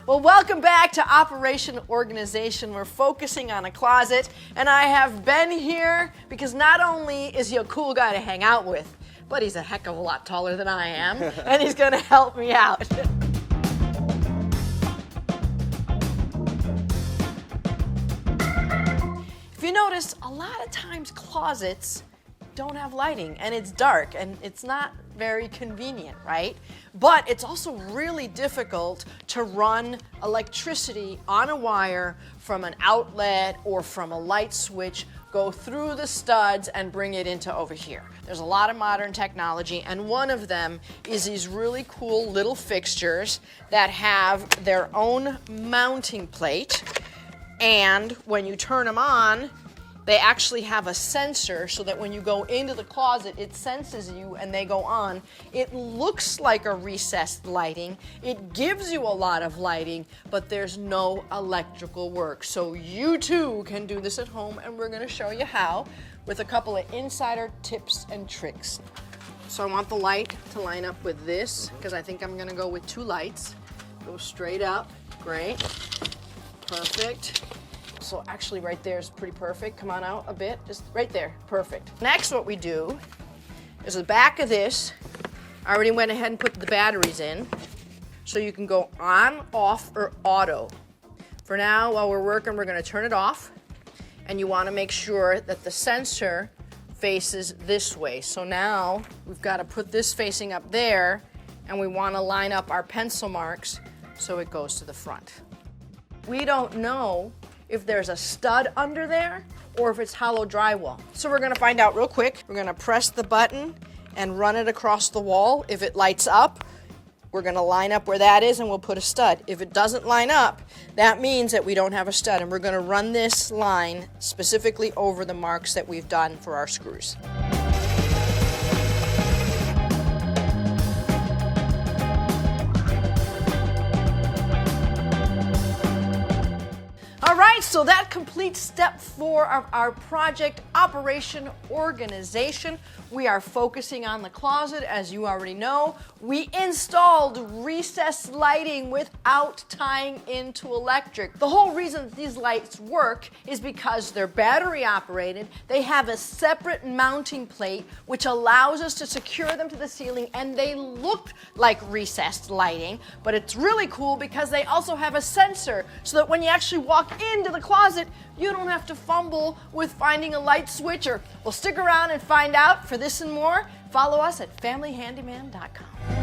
Well, welcome back to Operation Organization. We're focusing on a closet, and I have Ben here because not only is he a cool guy to hang out with, but he's a heck of a lot taller than I am, and he's going to help me out. If you notice, a lot of times closets don't have lighting, and it's dark, and it's not very convenient, right? But it's also really difficult to run electricity on a wire from an outlet or from a light switch, go through the studs and bring it into over here. There's a lot of modern technology, and one of them is these really cool little fixtures that have their own mounting plate, and when you turn them on, they actually have a sensor so that when you go into the closet, it senses you and they go on. It looks like a recessed lighting. It gives you a lot of lighting, but there's no electrical work. So you too can do this at home, and we're going to show you how with a couple of insider tips and tricks. So I want the light to line up with this because I think I'm going to go with 2 lights. Go straight up. Great. Perfect. So actually right there is pretty perfect. Come on out a bit, just right there, perfect. Next what we do is the back of this, I already went ahead and put the batteries in, so you can go on, off, or auto. For now, while we're working, we're gonna turn it off, and you wanna make sure that the sensor faces this way. So now we've gotta put this facing up there, and we wanna line up our pencil marks so it goes to the front. We don't know if there's a stud under there or if it's hollow drywall. So we're gonna find out real quick. We're gonna press the button and run it across the wall. If it lights up, we're gonna line up where that is and we'll put a stud. If it doesn't line up, that means that we don't have a stud, and we're gonna run this line specifically over the marks that we've done for our screws. So that completes step 4 of our project Operation Organization. We are focusing on the closet, as you already know. We installed recessed lighting without tying into electric. The whole reason that these lights work is because they're battery operated. They have a separate mounting plate which allows us to secure them to the ceiling, and they look like recessed lighting, but it's really cool because they also have a sensor so that when you actually walk into the closet, you don't have to fumble with finding a light switcher. Well, stick around and find out. For this and more, follow us at familyhandyman.com.